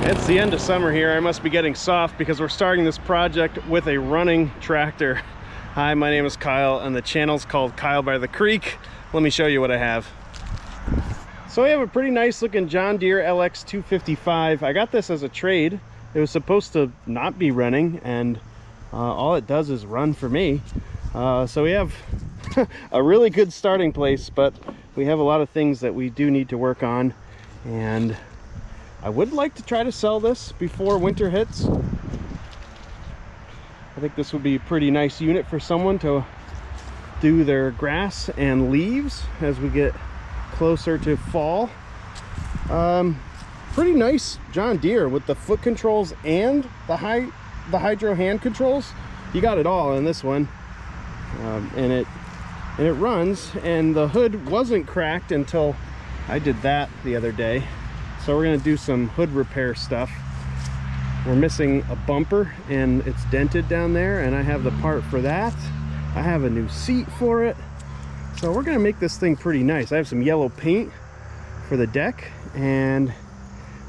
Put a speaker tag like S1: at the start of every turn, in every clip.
S1: It's the end of summer here. I must be getting soft because we're starting this project with a running tractor. Hi, my name is Kyle and the channel's called Kyle by the Creek. Let me show you what I have. So I have a pretty nice looking John Deere LX255. I got this as a trade. It was supposed to not be running, and all it does is run for me. So we have a really good starting place, but we have a lot of things that we do need to work on, and I would like to try to sell this before winter hits. I think this would be a pretty nice unit for someone to do their grass and leaves as we get closer to fall. Pretty nice John Deere with the foot controls and the hydro hand controls. You got it all in this one, and it runs, and the hood wasn't cracked until I did that the other day. So we're gonna do some hood repair stuff. We're missing a bumper and it's dented down there, and I have the part for that. I have a new seat for it. So we're gonna make this thing pretty nice. I have some yellow paint for the deck, and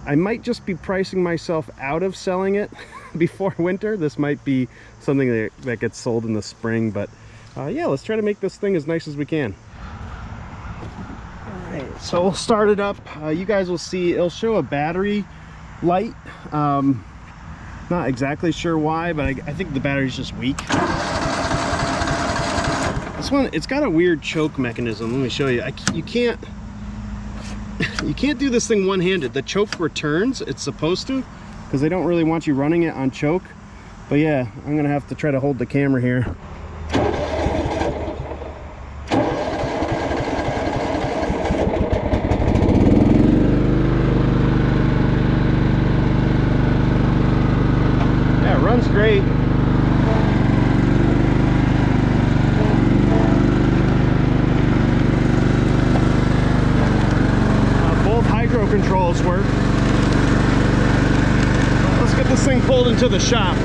S1: I might just be pricing myself out of selling it before winter. This might be something that gets sold in the spring, but yeah, let's try to make this thing as nice as we can. Alright, so we'll start it up. You guys will see it'll show a battery light. Not exactly sure why, but I think the battery's just weak. This one, it's got a weird choke mechanism. Let me show you. You can't do this thing one-handed. The choke returns, it's supposed to, because they don't really want you running it on choke. But yeah, I'm gonna have to try to hold the camera here. Yeah, it runs great. Controls work. Let's get this thing pulled into the shop.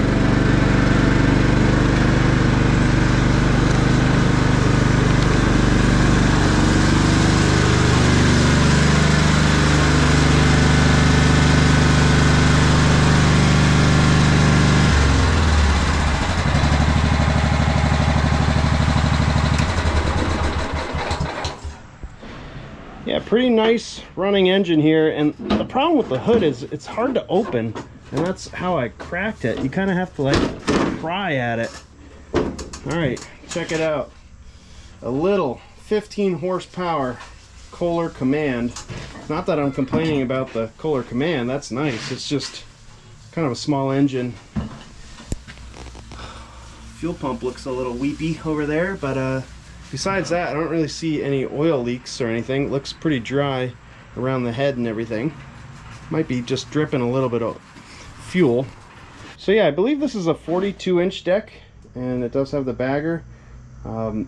S1: Yeah, pretty nice running engine here, and the problem with the hood is it's hard to open, and that's how I cracked it. You kind of have to like pry at it. All right, check it out. A little 15 horsepower Kohler Command. Not that I'm complaining about the Kohler Command, that's nice. It's just kind of a small engine. Fuel pump looks a little weepy over there, but besides that, I don't really see any oil leaks or anything. It looks pretty dry around the head and everything. Might be just dripping a little bit of fuel. So yeah, I believe this is a 42-inch deck, and it does have the bagger. A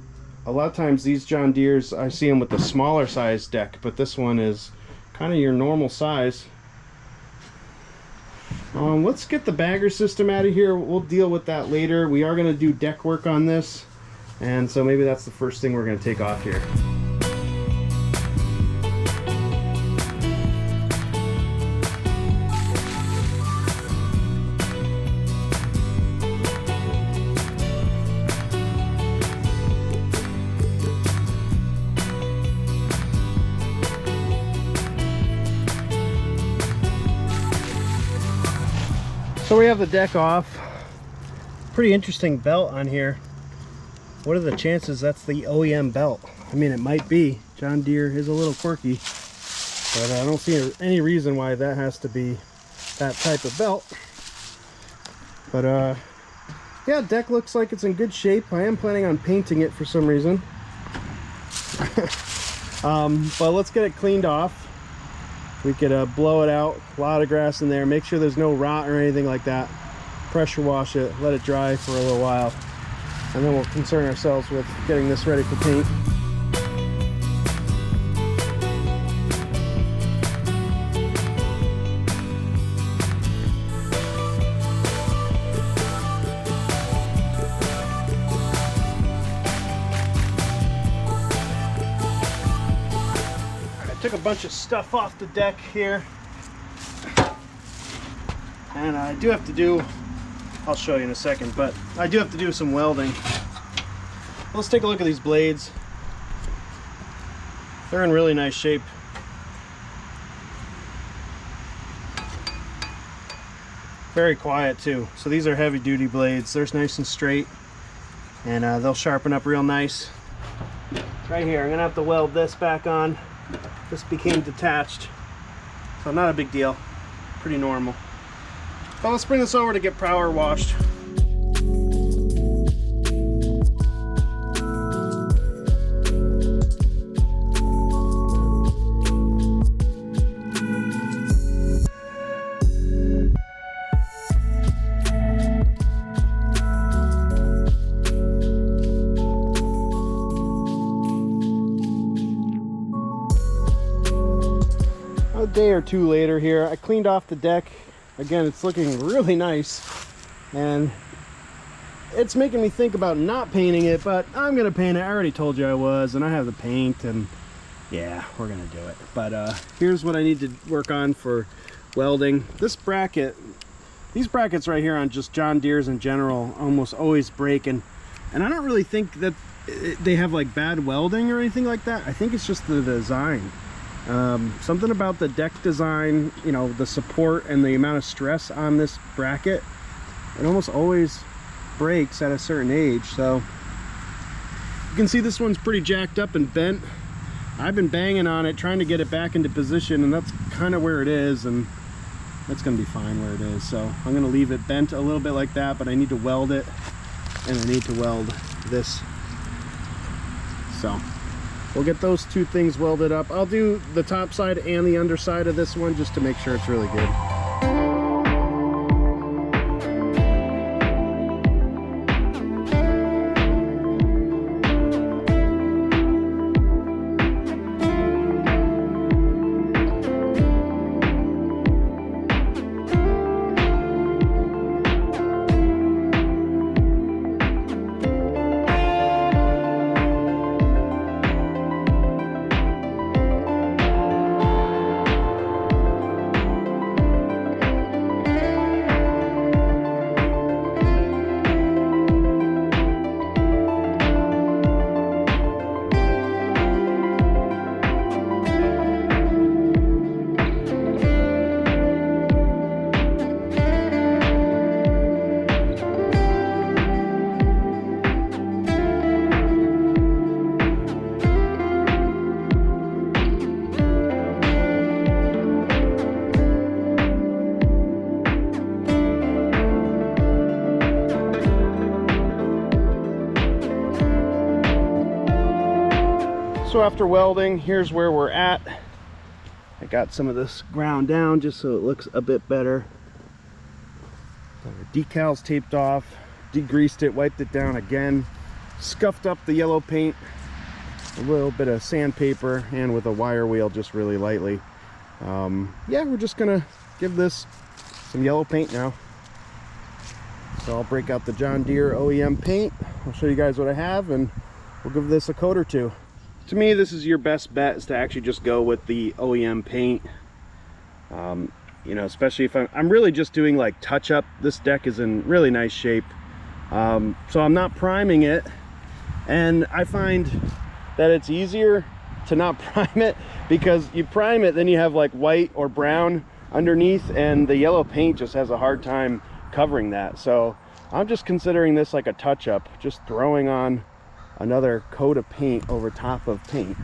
S1: lot of times these John Deeres, I see them with the smaller size deck, but this one is kind of your normal size. Let's get the bagger system out of here. We'll deal with that later. We are going to do deck work on this, and so maybe that's the first thing we're going to take off here. So we have the deck off. Pretty interesting belt on here. What are the chances that's the OEM belt? I mean, it might be. John Deere is a little quirky, but I don't see any reason why that has to be that type of belt. But yeah, deck looks like it's in good shape. I am planning on painting it for some reason. But let's get it cleaned off. We could blow it out, a lot of grass in there, make sure there's no rot or anything like that. Pressure wash it, let it dry for a little while, and then we'll concern ourselves with getting this ready for paint. Took a bunch of stuff off the deck here. And I do have to do, I'll show you in a second, but I do have to do some welding. Let's take a look at these blades. They're in really nice shape. Very quiet too. So these are heavy duty blades. They're nice and straight, and they'll sharpen up real nice. Right here, I'm gonna have to weld this back on. This became detached, so not a big deal. Pretty normal. But let's bring this over to get power washed. A day or two later here, I cleaned off the deck. Again, it's looking really nice, and it's making me think about not painting it, but I'm gonna paint it. I already told you I was, and I have the paint, and yeah, we're gonna do it. But here's what I need to work on for welding. This bracket, these brackets right here on just John Deere's in general almost always break, and I don't really think that they have like bad welding or anything like that. I think it's just the design. Something about the deck design, you know, the support and the amount of stress on this bracket, it almost always breaks at a certain age. So you can see this one's pretty jacked up and bent. I've been banging on it trying to get it back into position, and that's kind of where it is, and that's gonna be fine where it is. So I'm gonna leave it bent a little bit like that, but I need to weld it, and I need to weld this. So we'll get those two things welded up. I'll do the top side and the underside of this one just to make sure it's really good. So after welding, here's where we're at. I got some of this ground down just so it looks a bit better. The decals taped off, degreased it, wiped it down again, scuffed up the yellow paint, a little bit of sandpaper, and with a wire wheel just really lightly. Yeah, we're just gonna give this some yellow paint now. So I'll break out the John Deere OEM paint. I'll show you guys what I have, and we'll give this a coat or two. To me, this is your best bet, is to actually just go with the OEM paint. You know, especially if I'm really just doing like touch up. This deck is in really nice shape, so I'm not priming it, and I find that it's easier to not prime it, because you prime it, then you have like white or brown underneath, and the yellow paint just has a hard time covering that. So I'm just considering this like a touch up, just throwing on another coat of paint over top of paint.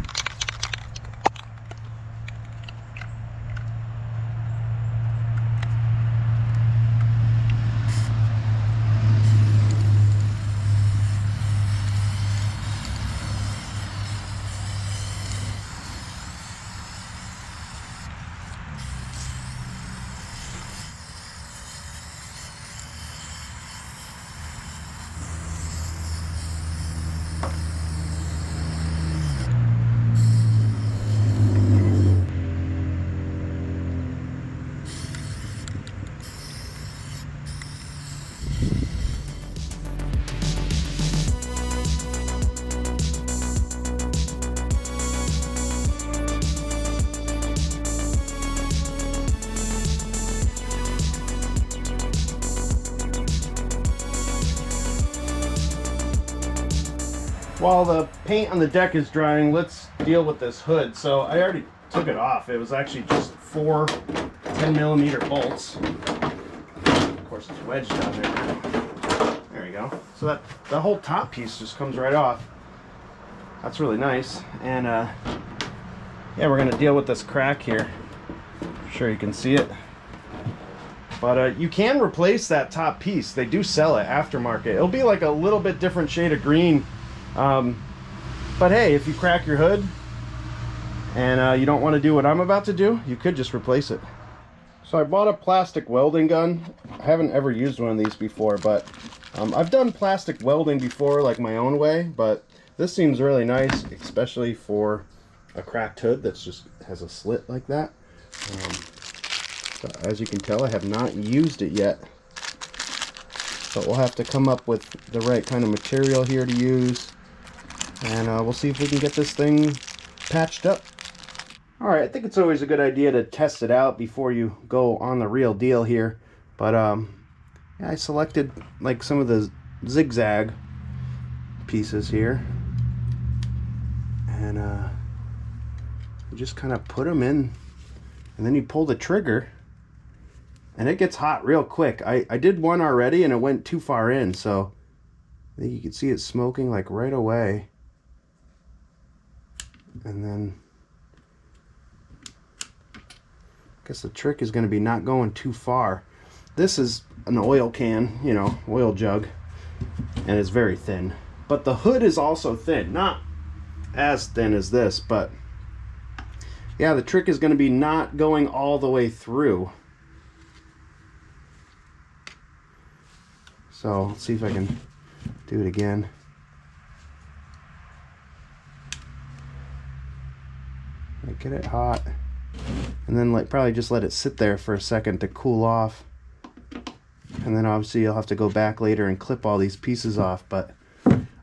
S1: While the paint on the deck is drying, let's deal with this hood. So I already took it off. It was actually just 4 10mm bolts. Of course, it's wedged down there. There you go. So that the whole top piece just comes right off. That's really nice. And yeah, we're gonna deal with this crack here. I'm sure you can see it. But you can replace that top piece. They do sell it aftermarket. It'll be like a little bit different shade of green. But hey, if you crack your hood and you don't want to do what I'm about to do, you could just replace it. So I bought a plastic welding gun. I haven't ever used one of these before, but I've done plastic welding before, like my own way, but this seems really nice, especially for a cracked hood that's just has a slit like that. So as you can tell, I have not used it yet, but we'll have to come up with the right kind of material here to use, and we'll see if we can get this thing patched up. Alright, I think it's always a good idea to test it out before you go on the real deal here, but yeah, I selected like some of the zigzag pieces here, and you just kind of put them in, and then you pull the trigger, and it gets hot real quick. I did one already and it went too far in, so I think you can see it smoking like right away. And then I guess the trick is going to be not going too far. This is an oil can, you know, oil jug, and it's very thin. But the hood is also thin, not as thin as this, but yeah, the trick is going to be not going all the way through. So let's see if I can do it again. Get it hot, and then probably just let it sit there for a second to cool off, and then obviously you'll have to go back later and clip all these pieces off, but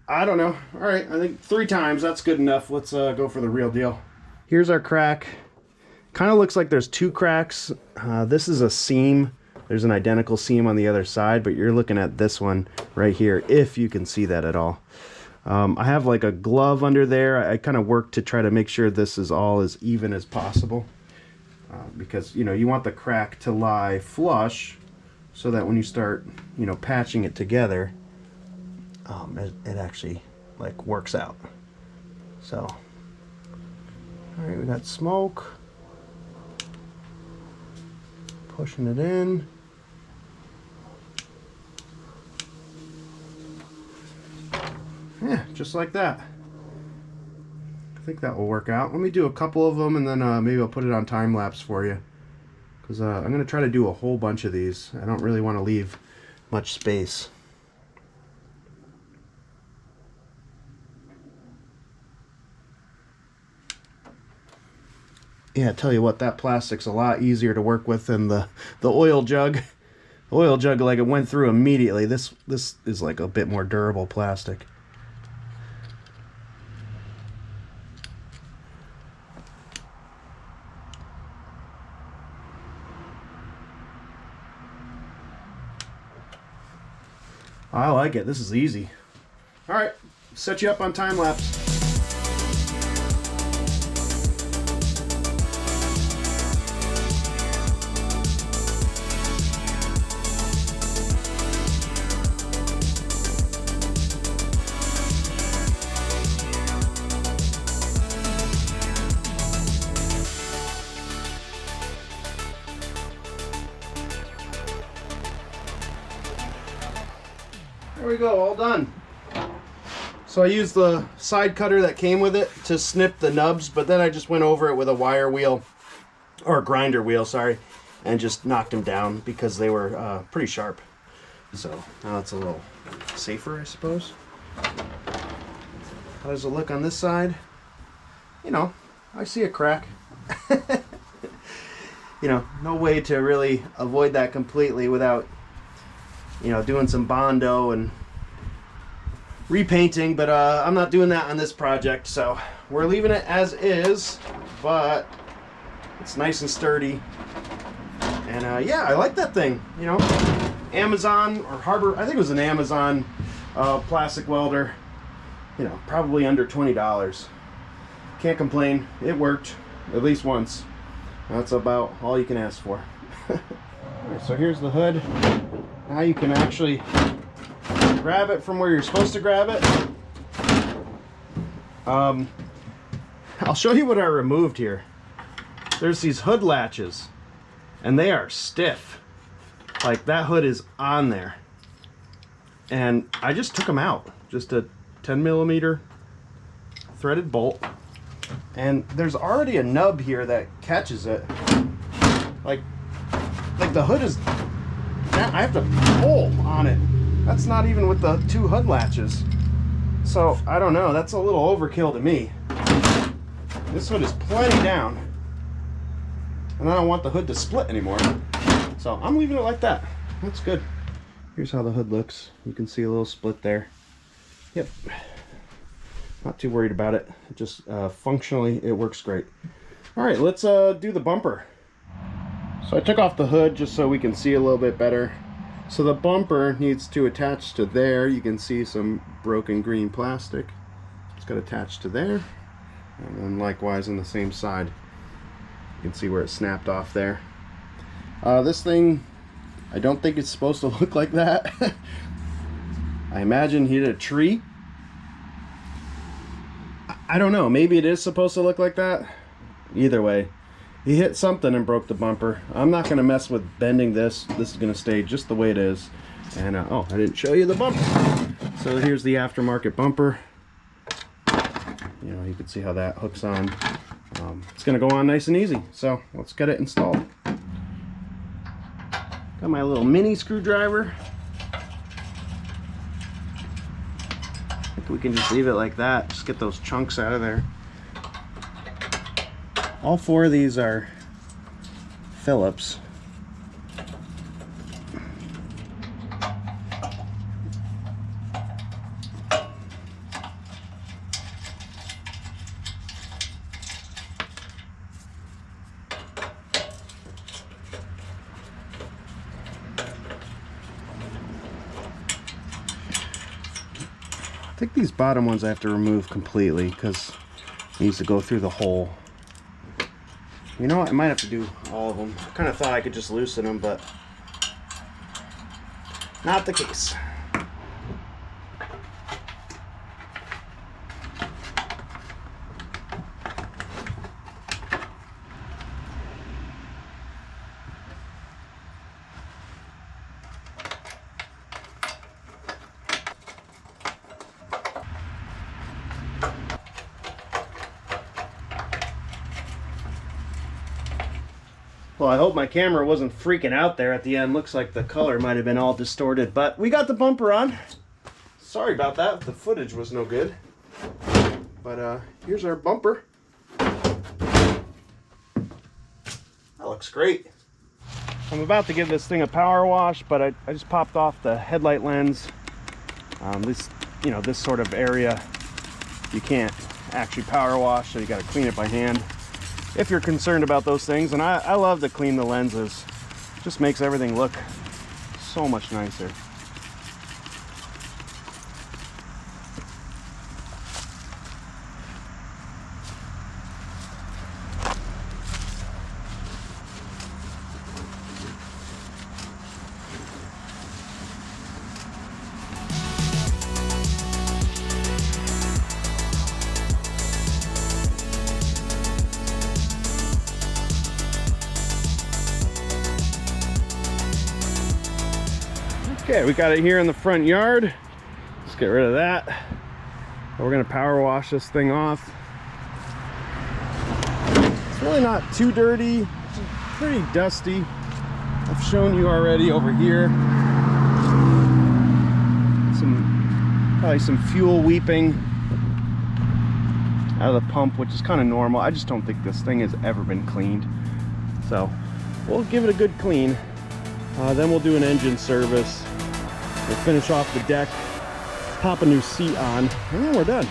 S1: I don't know. All right, I think 3 times, that's good enough. Let's go for the real deal. Here's our crack. Kind of looks like there's 2 cracks. This is a seam. There's an identical seam on the other side, but you're looking at this one right here, if you can see that at all. I have like a glove under there. I kind of work to try to make sure this is all as even as possible, because you know, you want the crack to lie flush so that when you start, you know, patching it together, it actually like works out. So all right, we got smoke, pushing it in. Yeah, just like that. I think that will work out. Let me do a couple of them, and then maybe I'll put it on time lapse for you, because I'm going to try to do a whole bunch of these. I don't really want to leave much space. Yeah, I tell you what, that plastic's a lot easier to work with than the oil jug. The oil jug, like, it went through immediately. This is like a bit more durable plastic. I like it. This is easy. All right, set you up on time lapse. There we go, all done. So I used the side cutter that came with it to snip the nubs, but then I just went over it with a wire wheel, or a grinder wheel, sorry, and just knocked them down because they were pretty sharp. So now it's a little safer, I suppose. How does it look on this side? You know, I see a crack. You know, no way to really avoid that completely without, you know, doing some Bondo and repainting, but I'm not doing that on this project, so we're leaving it as is, but it's nice and sturdy. And yeah, I like that thing, you know. Amazon or Harbor, I think it was an Amazon plastic welder. you know, probably under $20. Can't complain. It worked at least once. That's about all you can ask for. Alright, so here's the hood. Now you can actually grab it from where you're supposed to grab it. I'll show you what I removed here. There's these hood latches, and they are stiff. Like, that hood is on there. And I just took them out. Just a 10mm threaded bolt. And there's already a nub here that catches it. Like the hood is, I have to pull on it. That's not even with the 2 hood latches. So, I don't know, that's a little overkill to me. This hood is plenty down. And I don't want the hood to split anymore. So, I'm leaving it like that. That's good. Here's how the hood looks. You can see a little split there. Yep. Not too worried about it. It just functionally, it works great. All right, let's do the bumper. So I took off the hood just so we can see a little bit better. So the bumper needs to attach to there. You can see some broken green plastic. It's got attached to there. And then likewise on the same side. You can see where it snapped off there. This thing, I don't think it's supposed to look like that. I imagine he hit a tree. I don't know, maybe it is supposed to look like that. Either way, he hit something and broke the bumper. I'm not going to mess with bending this. This is going to stay just the way it is. And oh, I didn't show you the bumper. So here's the aftermarket bumper. You know, you can see how that hooks on. It's going to go on nice and easy. So let's get it installed. Got my little mini screwdriver. I think we can just leave it like that. Just get those chunks out of there. All 4 of these are Phillips. I think these bottom ones I have to remove completely because it needs to go through the hole. You know what? I might have to do all of them. I kind of thought I could just loosen them, but not the case. Well, I hope my camera wasn't freaking out there at the end. Looks like the color might have been all distorted, but we got the bumper on. Sorry about that, the footage was no good. But here's our bumper. That looks great. I'm about to give this thing a power wash, but I just popped off the headlight lens. This sort of area, you can't actually power wash, so you got to clean it by hand. If you're concerned about those things, and I love to clean the lenses. It just makes everything look so much nicer. Okay, we got it here in the front yard. Let's get rid of that. We're gonna power wash this thing off. It's really not too dirty. It's pretty dusty. I've shown you already over here. Probably some fuel weeping out of the pump, which is kind of normal. I just don't think this thing has ever been cleaned. So we'll give it a good clean. Then we'll do an engine service. We'll finish off the deck, pop a new seat on, and then we're done.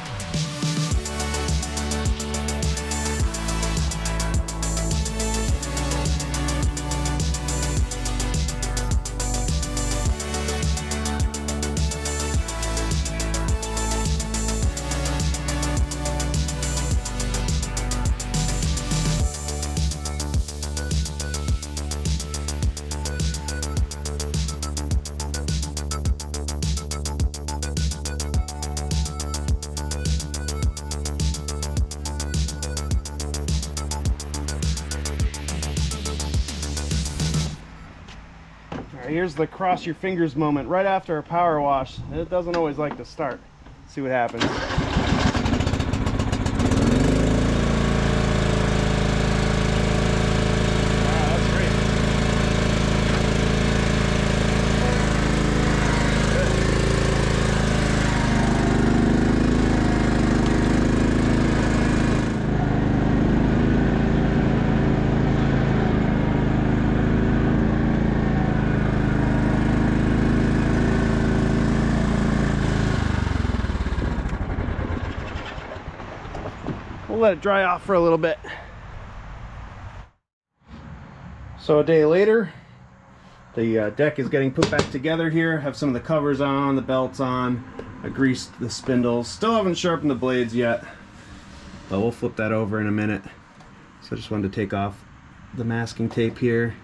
S1: here's the cross your fingers moment right after a power wash. It doesn't always like to start. Let's see what happens. We'll let it dry off for a little bit. So a day later, the deck is getting put back together here. Have some of the covers on, the belts on. I greased the spindles. Still haven't sharpened the blades yet, but we'll flip that over in a minute. So I just wanted to take off the masking tape here.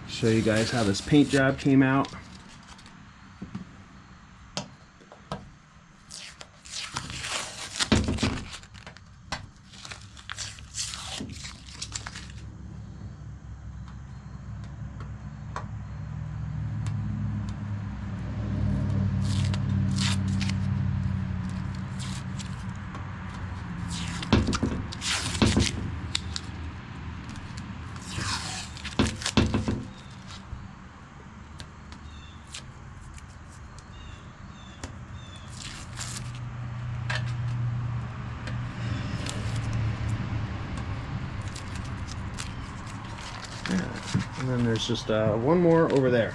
S1: Show you guys how this paint job came out. And then there's just one more over there.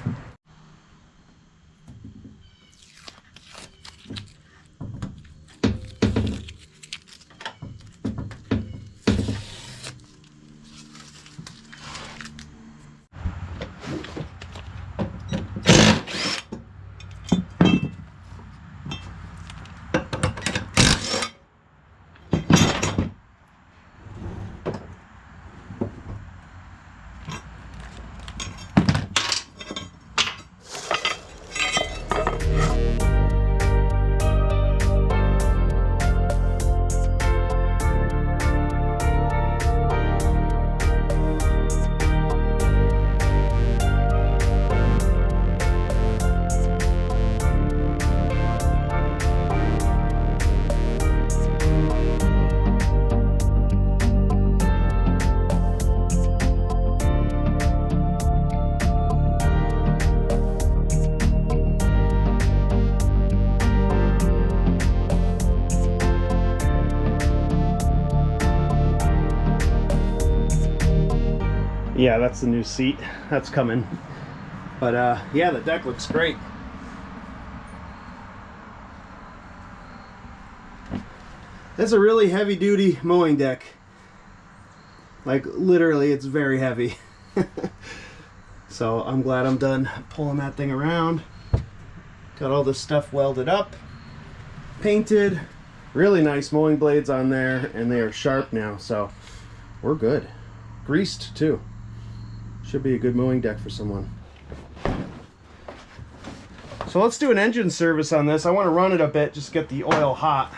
S1: Yeah, that's the new seat. That's coming. But yeah, the deck looks great. It's a really heavy duty mowing deck. Like literally, it's very heavy. So I'm glad I'm done pulling that thing around. Got all this stuff welded up, painted, really nice mowing blades on there, and they are sharp now, so we're good. Greased too. Should be a good mowing deck for someone. So let's do an engine service on this. I want to run it a bit, just get the oil hot.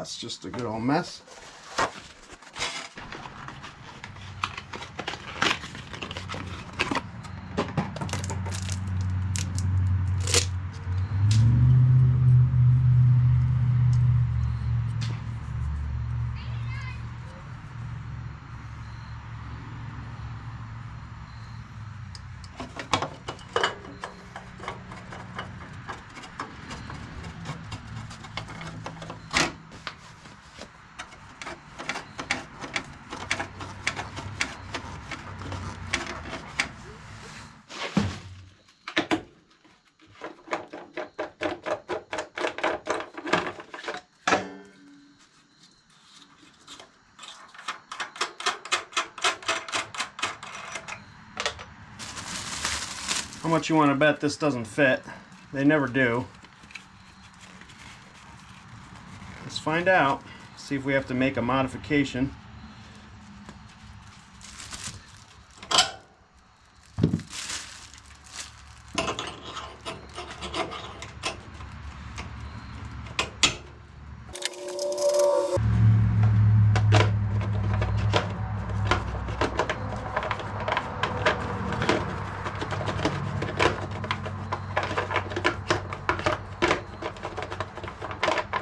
S1: it's just a good old mess. How much you want to bet this doesn't fit? They never do. Let's find out. See if we have to make a modification.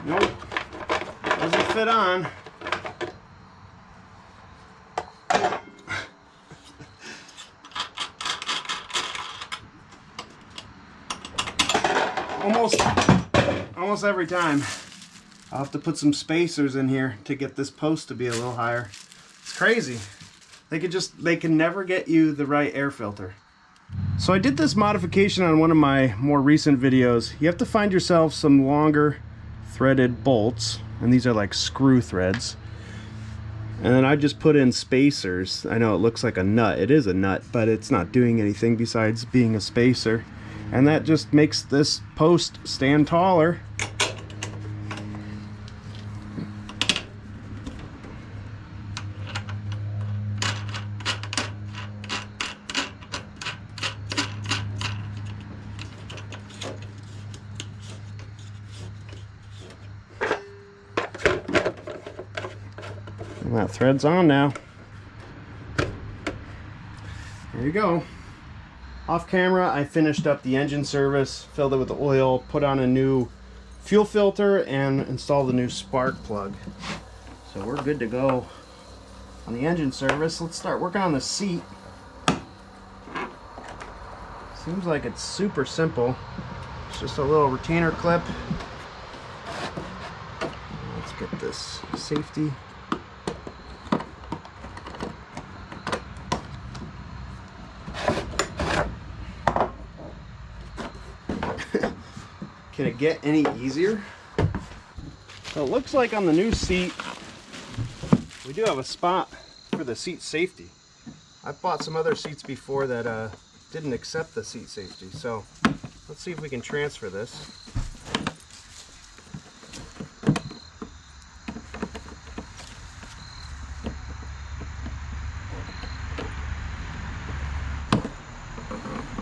S1: Nope, doesn't fit on. Almost every time. I'll have to put some spacers in here to get this post to be a little higher. It's crazy. They can never get you the right air filter. So I did this modification on one of my more recent videos. You have to find yourself some longer threaded bolts, and these are like screw threads, and then I just put in spacers. I know it looks like a nut. It is a nut, but it's not doing anything besides being a spacer, and that just makes this post stand taller. That thread's on now. There you go. Off camera, I finished up the engine service, filled it with oil, put on a new fuel filter, and installed the new spark plug. So we're good to go on the engine service. Let's start working on the seat. Seems like it's super simple. It's just a little retainer clip. Let's get this safety. Can it get any easier? So it looks like on the new seat, we do have a spot for the seat safety. I've bought some other seats before that didn't accept the seat safety. So let's see if we can transfer this.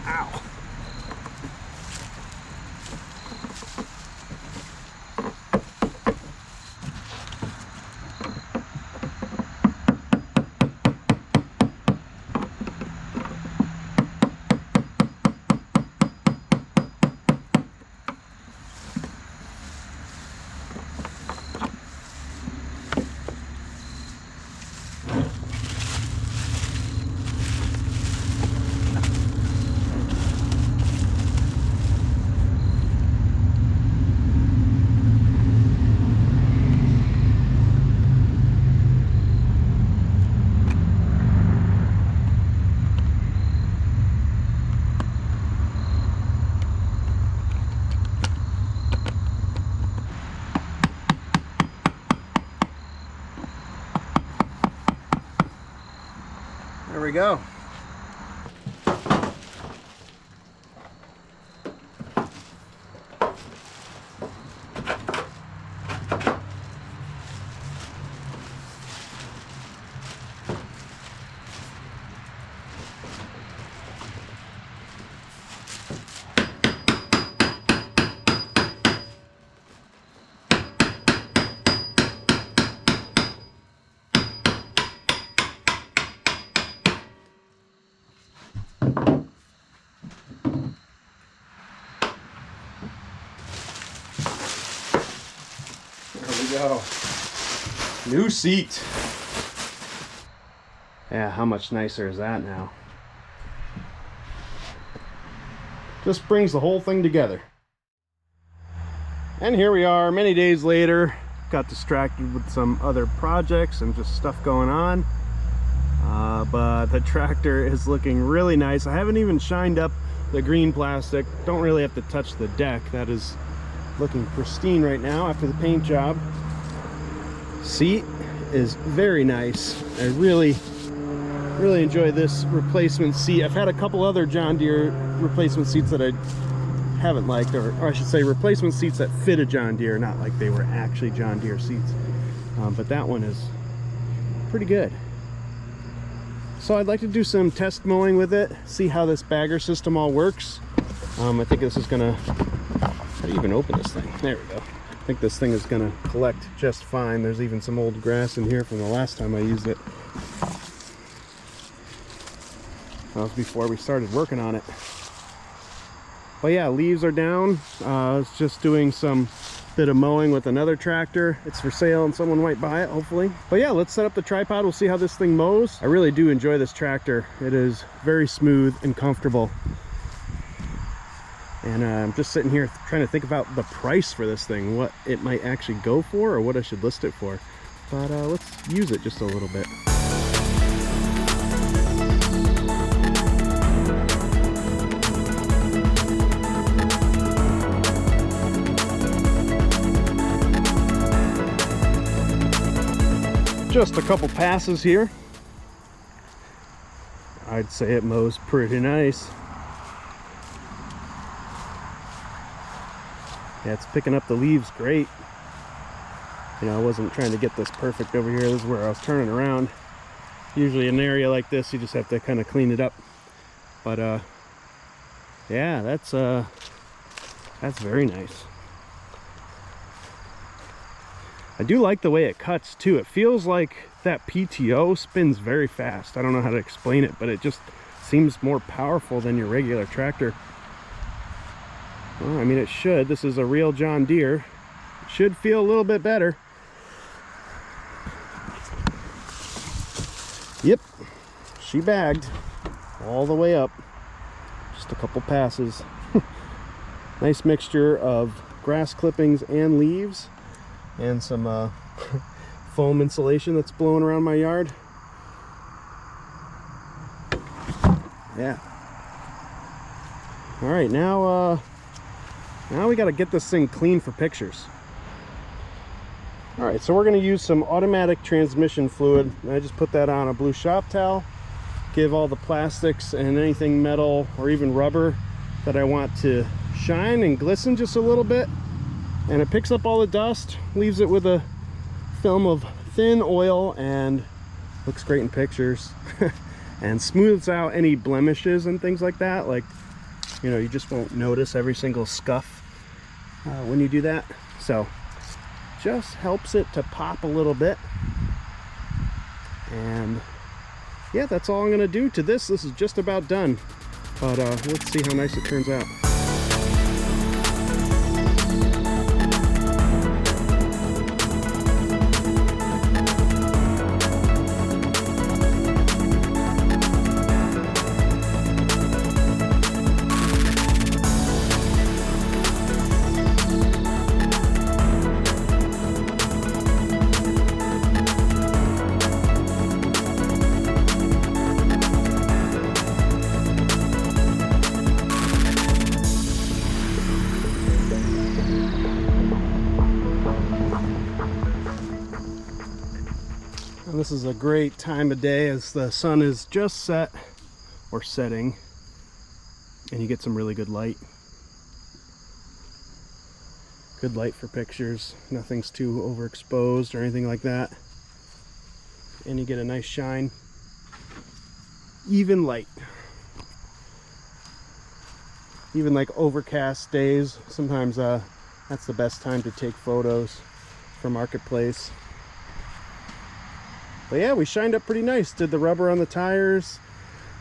S1: Ow. There we go. go. New seat. Yeah, how much nicer is that now? Just brings the whole thing together. And here we are many days later. Got distracted with some other projects and just stuff going on. But the tractor is looking really nice. I haven't even shined up the green plastic. Don't really have to touch the deck. That is looking pristine right now after the paint job. Seat is very nice. I really enjoy this replacement seat. I've had a couple other John Deere replacement seats that I haven't liked, or I should say replacement seats that fit a John Deere, not like they were actually John Deere seats. But that one is pretty good. So I'd like to do some test mowing with it, see how this bagger system all works. I think this is gonna, how do you even open this thing? There we go. I think this thing is gonna collect just fine. There's even some old grass in here from the last time I used it. That was before we started working on it. But yeah, leaves are down. I was just doing some bit of mowing with another tractor. It's for sale and someone might buy it, hopefully. But yeah, let's set up the tripod. We'll see how this thing mows. I really do enjoy this tractor. It is very smooth and comfortable. And I'm just sitting here trying to think about the price for this thing, what it might actually go for or what I should list it for. But let's use it just a little bit. Just a couple passes here. I'd say it mows pretty nice. Yeah, it's picking up the leaves great. You know, I wasn't trying to get this perfect over here. This is where I was turning around. Usually in an area like this, you just have to kind of clean it up. But yeah, that's very nice. I do like the way it cuts too. It feels like that PTO spins very fast. I don't know how to explain it, but it just seems more powerful than your regular tractor. Well, I mean, it should. This is a real John Deere. It should feel a little bit better. Yep, she bagged all the way up. Just a couple passes. Nice mixture of grass clippings and leaves. And some foam insulation that's blowing around my yard. Yeah. All right, now we got to get this thing clean for pictures. All right, so we're going to use some automatic transmission fluid. I just put that on a blue shop towel. Give all the plastics and anything metal or even rubber that I want to shine and glisten just a little bit. And it picks up all the dust, leaves it with a film of thin oil, and looks great in pictures. And smooths out any blemishes and things like that. Like, you know, you just won't notice every single scuff when you do that. So just helps it to pop a little bit. And yeah, that's all I'm gonna do to this. This is just about done, but let's see how nice it turns out. This is a great time of day as the sun is just set or setting and you get some really good light. Good light for pictures. Nothing's too overexposed or anything like that. And you get a nice shine. Even light. Even like overcast days, sometimes that's the best time to take photos for Marketplace. But yeah, we shined up pretty nice. Did the rubber on the tires,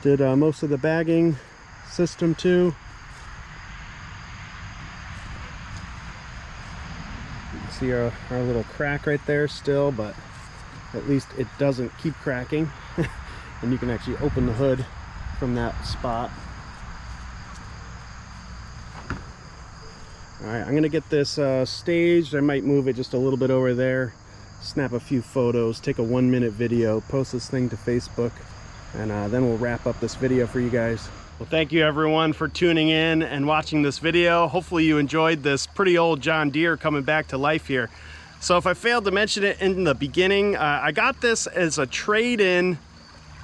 S1: did most of the bagging system too. see our little crack right there still, but at least it doesn't keep cracking. And you can actually open the hood from that spot. All right, I'm gonna get this staged. I might move it just a little bit over there, snap a few photos, take a 1-minute video, post this thing to Facebook, and then we'll wrap up this video for you guys. Well, thank you everyone for tuning in and watching this video. Hopefully you enjoyed this pretty old John Deere coming back to life here. So if I failed to mention it in the beginning, I got this as a trade-in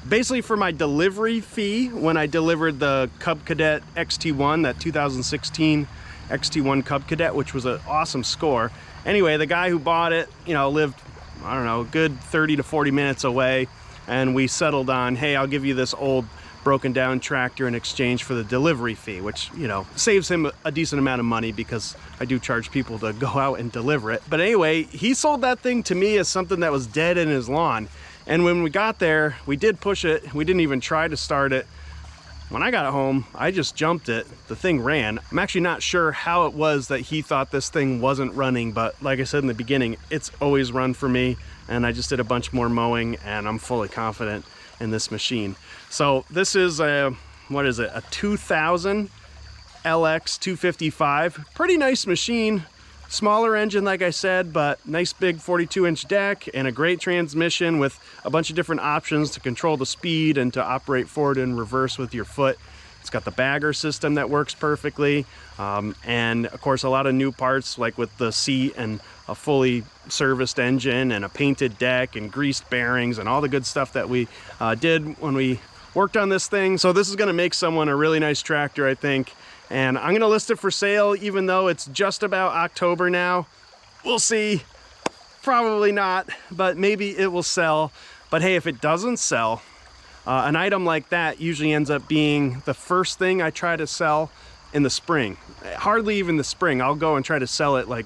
S1: basically for my delivery fee when I delivered the Cub Cadet XT1, that 2016 XT1 Cub Cadet, which was an awesome score. Anyway, the guy who bought it, you know, lived, I don't know, a good 30 to 40 minutes away, and we settled on, hey, I'll give you this old broken down tractor in exchange for the delivery fee, which, you know, saves him a decent amount of money because I do charge people to go out and deliver it. But anyway, he sold that thing to me as something that was dead in his lawn. And when we got there, we did push it. We didn't even try to start it. When I got it home, I just jumped it. The thing ran. I'm actually not sure how it was that he thought this thing wasn't running, but like I said in the beginning, it's always run for me. And I just did a bunch more mowing, and I'm fully confident in this machine. So this is a, what is it? A 2000 LX255. Pretty nice machine. Smaller engine, like I said, but nice big 42-inch deck and a great transmission with a bunch of different options to control the speed and to operate forward and reverse with your foot. It's got the bagger system that works perfectly, and of course a lot of new parts, like with the seat and a fully serviced engine and a painted deck and greased bearings and all the good stuff that we did when we worked on this thing. So this is going to make someone a really nice tractor, I think. And I'm gonna list it for sale, even though it's just about October now. We'll see. Probably not, but maybe it will sell. But hey, if it doesn't sell, an item like that usually ends up being the first thing I try to sell in the spring. Hardly even the spring. I'll go and try to sell it like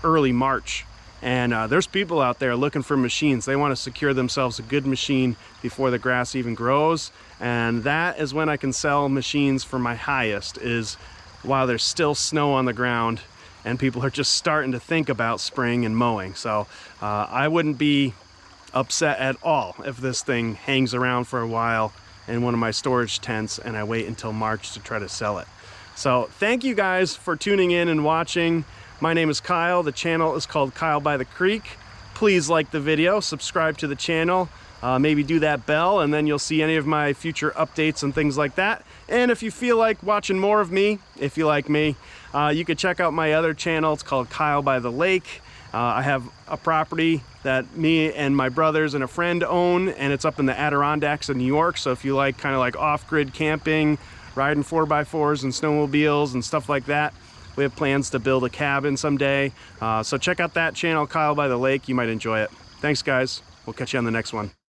S1: early March. And there's people out there looking for machines. They want to secure themselves a good machine before the grass even grows. And that is when I can sell machines for my highest, is while there's still snow on the ground and people are just starting to think about spring and mowing. So I wouldn't be upset at all if this thing hangs around for a while in one of my storage tents and I wait until March to try to sell it. So thank you guys for tuning in and watching. My name is Kyle. The channel is called Kyle by the Creek. Please like the video, subscribe to the channel, maybe do that bell, and then you'll see any of my future updates and things like that. And if you feel like watching more of me, if you like me, you could check out my other channel. It's called Kyle by the Lake. I have a property that me and my brothers and a friend own, and it's up in the Adirondacks of New York. So if you like kind of like off-grid camping, riding 4x4s and snowmobiles and stuff like that, we have plans to build a cabin someday. So check out that channel, Kyle by the Lake. You might enjoy it. Thanks, guys. We'll catch you on the next one.